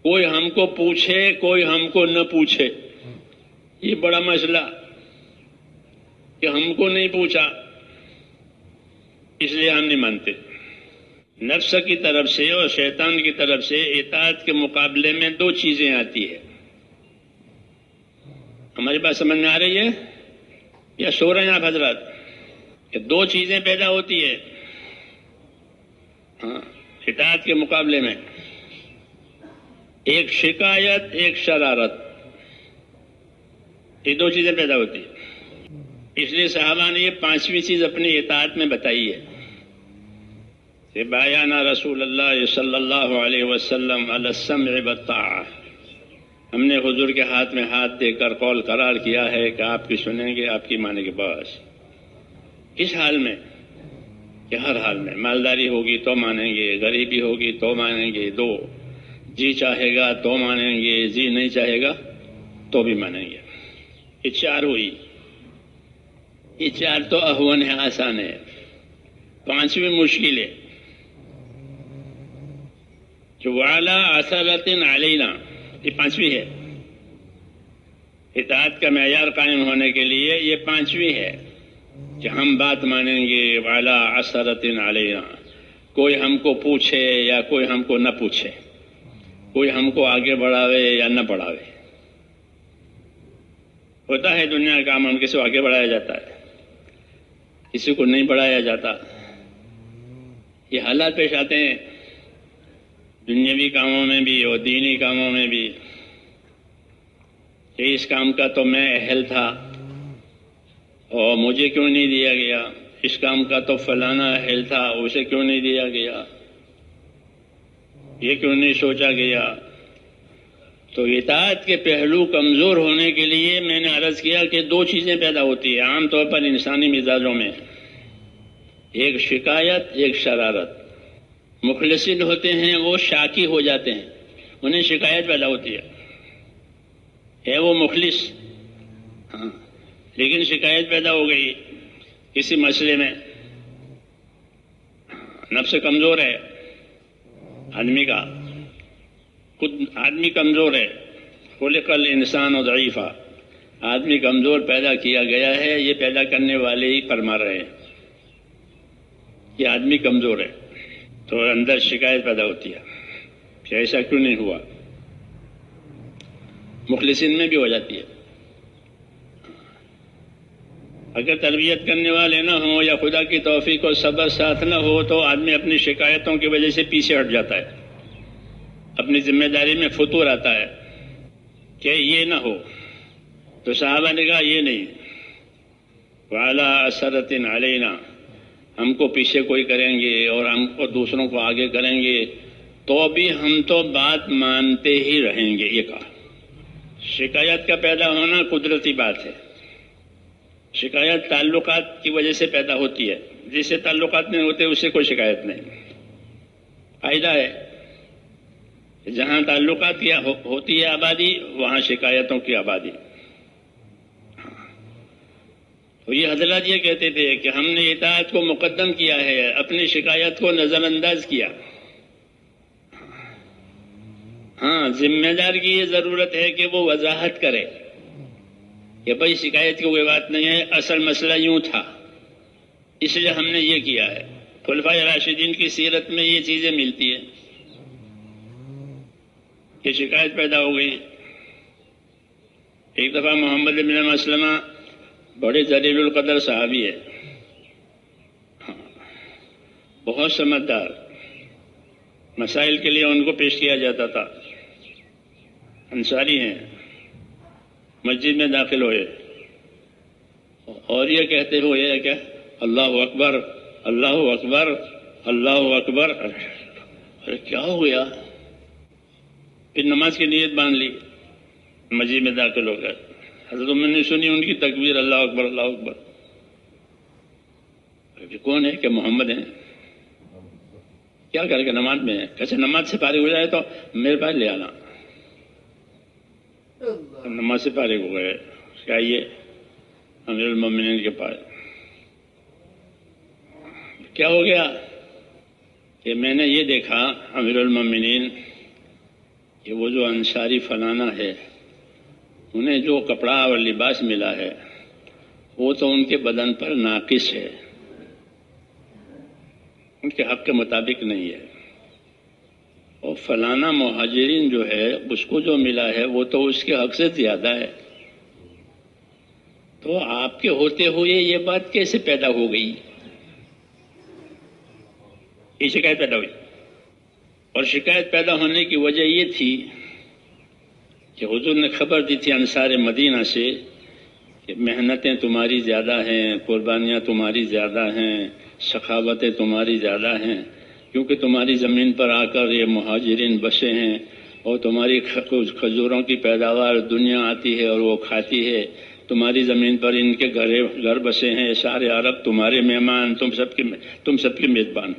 کوئی ہم کو پوچھے کوئی ہم کو نہ پوچھے، یہ بڑا مسئلہ کہ ہم کو نہیں پوچھا اس لیے ہم نہیں مانتے۔ نفس کی طرف سے اور شیطان کی طرف سے اطاعت کے مقابلے میں دو چیزیں آتی ہے۔ ہماری بات سمجھ میں آ رہی ہے یا سو رہے ہیں آپ حضرات؟ کہ دو چیزیں پیدا ہوتی ہے اطاعت کے مقابلے میں، ایک شکایت ایک شرارت، یہ دو چیزیں پیدا ہوتی ہیں۔ اس لیے صحابہ نے یہ پانچویں چیز اپنی اطاعت میں بتائی ہے کہ بایعنا رسول اللہ صلی اللہ علیہ وسلم علی السمع والطاعہ، ہم نے حضور کے ہاتھ میں ہاتھ دے کر قول قرار کیا ہے کہ آپ کی سنیں گے، آپ کی مانیں گے۔ بس کس حال میں؟ کہ ہر حال میں، مالداری ہوگی تو مانیں گے، غریبی ہوگی تو مانیں گے، دو جی چاہے گا تو مانیں گے، جی نہیں چاہے گا تو بھی مانیں گے۔ یہ چار ہوئی، یہ چار تو اہون ہے، آسان ہے، پانچویں مشکل ہے کہ وعلی اثرۃ علینا، یہ پانچویں ہے۔ اطاعت کا معیار قائم ہونے کے لیے یہ پانچویں ہے کہ ہم بات مانیں گے وعلی اثرۃ علینا، کوئی ہم کو پوچھے یا کوئی ہم کو نہ پوچھے، کوئی ہم کو آگے بڑھاوے یا نہ بڑھاوے۔ ہوتا ہے دنیا کا کام، ہم کسی کو آگے بڑھایا جاتا ہے، کسی کو نہیں بڑھایا جاتا۔ یہ حالات پیش آتے ہیں دنیاوی کاموں میں بھی اور دینی کاموں میں بھی کہ اس کام کا تو میں اہل تھا اور مجھے کیوں نہیں دیا گیا، اس کام کا تو فلانا اہل تھا اسے کیوں نہیں دیا گیا، یہ کیوں نہیں سوچا گیا۔ تو اطاعت کے پہلو کمزور ہونے کے لیے میں نے عرض کیا کہ دو چیزیں پیدا ہوتی ہیں عام طور پر انسانی مزاجوں میں، ایک شکایت ایک شرارت۔ مخلصین ہوتے ہیں وہ شاکی ہو جاتے ہیں، انہیں شکایت پیدا ہوتی ہے وہ مخلص، ہاں، لیکن شکایت پیدا ہو گئی کسی مسئلے میں، نفس کمزور ہے آدمی کا، خود آدمی کمزور ہے، خلق الانسان ضعیفا، آدمی کمزور پیدا کیا گیا ہے، یہ پیدا کرنے والے ہی فرما رہے ہیں کہ آدمی کمزور ہے، تو اندر شکایت پیدا ہوتی ہے کہ ایسا کیوں نہیں ہوا، مخلصین میں بھی ہو جاتی ہے۔ اگر تربیت کرنے والے نہ ہوں یا خدا کی توفیق اور صبر ساتھ نہ ہو تو آدمی اپنی شکایتوں کی وجہ سے پیچھے ہٹ جاتا ہے، اپنی ذمہ داری میں فتور آتا ہے کہ یہ نہ ہو۔ تو صحابہ نے کہا یہ نہیں، وعلی اثرۃ علینا، ہم کو پیچھے کوئی کریں گے اور ہم کو دوسروں کو آگے کریں گے تو بھی ہم تو بات مانتے ہی رہیں گے، یہ کہا۔ شکایت کا پیدا ہونا قدرتی بات ہے، شکایت تعلقات کی وجہ سے پیدا ہوتی ہے، جس سے تعلقات نہیں ہوتے اس سے کوئی شکایت نہیں۔ فائدہ ہے جہاں تعلقات کی ہوتی ہے آبادی وہاں شکایتوں کی آبادی۔ تو یہ حضرات یہ کہتے تھے کہ ہم نے اطاعت کو مقدم کیا ہے، اپنی شکایت کو نظر انداز کیا۔ ہاں، ذمہ دار کی یہ ضرورت ہے کہ وہ وضاحت کرے کہ بھائی شکایت کی کوئی بات نہیں ہے، اصل مسئلہ یوں تھا، اس لیے ہم نے یہ کیا ہے۔ خلفائے راشدین کی سیرت میں یہ چیزیں ملتی ہیں کہ شکایت پیدا ہو گئی۔ ایک دفعہ محمد بن مسلمہ بڑے ذلیل القدر صحابی ہے، بہت سمجھدار، مسائل کے لیے ان کو پیش کیا جاتا تھا، انصاری ہیں، مسجد میں داخل ہوئے اور یہ کہتے ہوئے کہ اللہ اکبر اللہ اکبر اللہ اکبر۔ ارے کیا ہو گیا؟ پھر نماز کی نیت باندھ لی، مسجد میں داخل ہو گئے، حضرت عمر نے سنی ان کی تکبیر اللہ اکبر اللہ اکبر، کہ کون ہے؟ کہ محمد ہیں۔ کیا کر کے نماز میں ہے؟ کیسے نماز سے فارغ ہو جائے تو میرے پاس لے آنا۔ نماز سے فارغ ہو گئے، کہ آئیے امیر المومنین کے پاس۔ کیا ہو گیا؟ کہ میں نے یہ دیکھا امیر المومنین کہ وہ جو انصاری فلانا ہے انہیں جو کپڑا اور لباس ملا ہے وہ تو ان کے بدن پر ناقص ہے، ان کے حق کے مطابق نہیں ہے، اور فلانا مہاجرین جو ہے اس کو جو ملا ہے وہ تو اس کے حق سے زیادہ ہے۔ تو آپ کے ہوتے ہوئے یہ بات کیسے پیدا ہو گئی؟ یہ شکایت پیدا ہوئی، اور شکایت پیدا ہونے کی وجہ یہ تھی کہ حضور نے خبر دی تھی انصار مدینہ سے کہ محنتیں تمہاری زیادہ ہیں، قربانیاں تمہاری زیادہ ہیں، سخاوتیں تمہاری زیادہ ہیں، کیونکہ تمہاری زمین پر آ کر یہ مہاجرین بسے ہیں، اور تمہاری کھجوروں کی پیداوار دنیا آتی ہے اور وہ کھاتی ہے، تمہاری زمین پر ان کے گھر بسے ہیں، سارے عرب تمہارے مہمان، تم سب کے میزبان،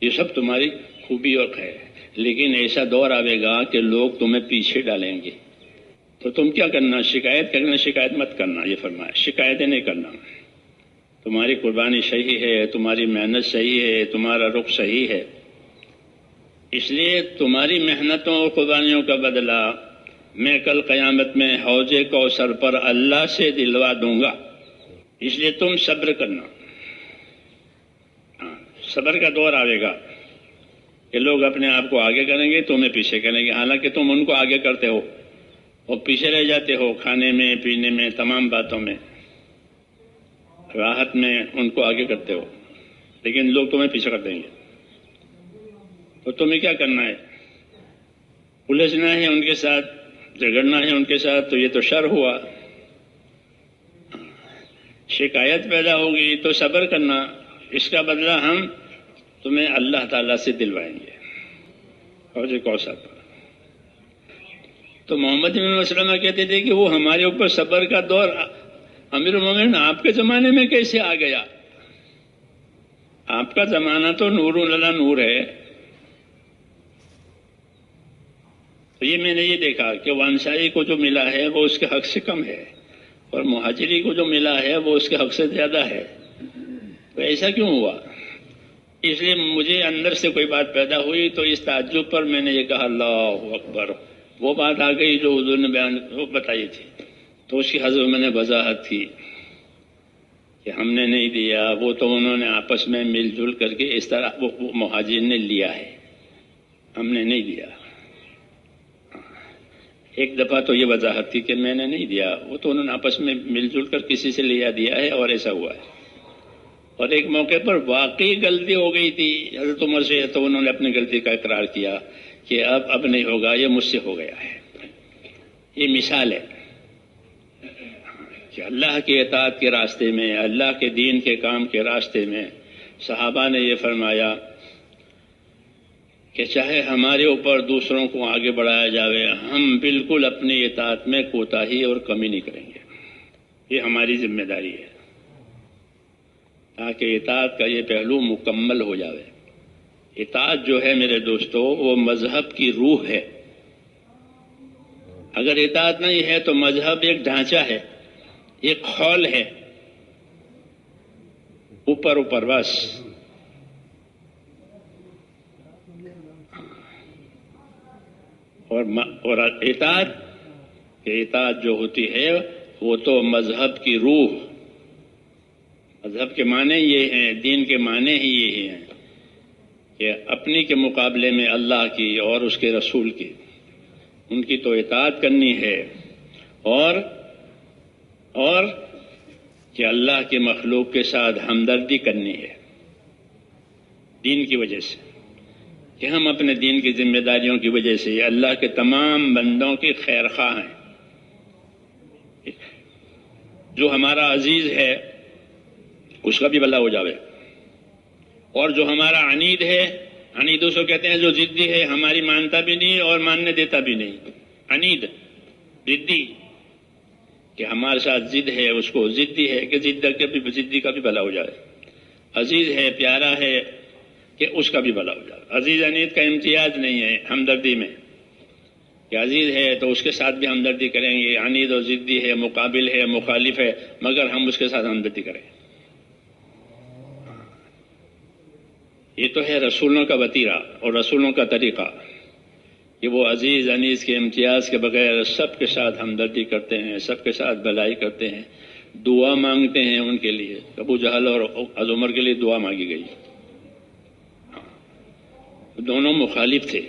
یہ سب تمہاری خوبی اور خیر ہے۔ لیکن ایسا دور آئے گا کہ لوگ تمہیں پیچھے ڈالیں گے، تو تم کیا کرنا؟ شکایت کرنا، شکایت مت کرنا، یہ فرمایا، شکایتیں نہیں کرنا۔ تمہاری قربانی صحیح ہے، تمہاری محنت صحیح ہے، تمہارا رخ صحیح ہے، اس لیے تمہاری محنتوں اور قربانیوں کا بدلہ میں کل قیامت میں حوض کوثر پر اللہ سے دلوا دوں گا، اس لیے تم صبر کرنا۔ صبر کا دور آئے گا کہ لوگ اپنے آپ کو آگے کریں گے، تمہیں پیچھے کریں گے، حالانکہ تم ان کو آگے کرتے ہو اور پیچھے رہ جاتے ہو، کھانے میں، پینے میں، تمام باتوں میں، راحت میں ان کو آگے کرتے ہو، لیکن لوگ تمہیں پیچھے کر دیں گے۔ تو تمہیں کیا کرنا ہے؟ الجھنا ہے ان کے ساتھ، جھگڑنا ہے ان کے ساتھ، تو یہ تو شر ہوا۔ شکایت پیدا ہوگی تو صبر کرنا، اس کا بدلہ ہم تمہیں اللہ تعالیٰ سے دلوائیں گے حوض کوثر پر۔ تو محمد بن مسلمہ کہتے تھے کہ وہ ہمارے اوپر صبر کا دور امیر المومنین آپ کے زمانے میں کیسے آ گیا؟ آپ کا زمانہ تو نور اللہ نور ہے۔ تو یہ میں نے یہ دیکھا کہ وہ انصاری کو جو ملا ہے وہ اس کے حق سے کم ہے، اور مہاجری کو جو ملا ہے وہ اس کے حق سے زیادہ ہے۔ تو ایسا کیوں ہوا؟ اس لیے مجھے اندر سے کوئی بات پیدا ہوئی، تو اس تعجب پر میں نے یہ کہا اللہ اکبر، وہ بات آ گئی جو حضور نے بتائی تھی۔ تو اس کی حضرت میں نے وضاحت کی کہ ہم نے نہیں دیا، وہ تو انہوں نے آپس میں مل جل کر کے اس طرح وہ مہاجرین نے لیا ہے، ہم نے نہیں دیا۔ ایک دفعہ تو یہ وضاحت تھی کہ میں نے نہیں دیا، وہ تو انہوں نے آپس میں مل جل کر کسی سے دیا ہے اور ایسا ہوا ہے۔ اور ایک موقع پر واقعی غلطی ہو گئی تھی حضرت عمر سے، تو انہوں نے اپنی غلطی کا اقرار کیا کہ اب نہیں ہوگا، یہ مجھ سے ہو گیا ہے۔ یہ مثال ہے کہ اللہ کے اطاعت کے راستے میں، اللہ کے دین کے کام کے راستے میں صحابہ نے یہ فرمایا کہ چاہے ہمارے اوپر دوسروں کو آگے بڑھایا جاوے، ہم بالکل اپنی اطاعت میں کوتاہی اور کمی نہیں کریں گے۔ یہ ہماری ذمہ داری ہے تاکہ اطاعت کا یہ پہلو مکمل ہو جاوے۔ اطاعت جو ہے میرے دوستو وہ مذہب کی روح ہے۔ اگر اطاعت نہیں ہے تو مذہب ایک ڈھانچہ ہے، ایک خول ہے، اوپر بس۔ اور اطاعت جو ہوتی ہے وہ تو مذہب کی روح، مذہب کے معنی یہ ہیں، دین کے معنی ہی یہ ہیں کہ اپنی کے مقابلے میں اللہ کی اور اس کے رسول کی، ان کی تو اطاعت کرنی ہے، اور کہ اللہ کے مخلوق کے ساتھ ہمدردی کرنی ہے دین کی وجہ سے، کہ ہم اپنے دین کی ذمہ داریوں کی وجہ سے اللہ کے تمام بندوں کے خیر خواہ ہیں۔ جو ہمارا عزیز ہے اس کا بھی بھلا ہو جاوے، اور جو ہمارا عنید ہے، عنید اس کو کہتے ہیں جو ضدی ہے، ہماری مانتا بھی نہیں اور ماننے دیتا بھی نہیں، عنید ضدی، کہ ہمارے ساتھ ضد ہے، اس کو ضدی ہے کہ ضدی کا بھی بھلا ہو جائے، عزیز ہے، پیارا ہے کہ اس کا بھی بھلا ہو جائے۔ عزیز عنید کا امتیاز نہیں ہے ہمدردی میں کہ عزیز ہے تو اس کے ساتھ بھی ہمدردی کریں گے، عنید اور ضدی ہے، مقابل ہے، مخالف ہے، مگر ہم اس کے ساتھ ہمدردی کریں۔ یہ تو ہے رسولوں کا وتیرہ اور رسولوں کا طریقہ کہ وہ عزیز انیس کے امتیاز کے بغیر سب کے ساتھ ہمدردی کرتے ہیں، سب کے ساتھ بھلائی کرتے ہیں، دعا مانگتے ہیں ان کے لیے. ابو جہل اور عمر کے لیے دعا مانگی گئی. دونوں مخالف تھے.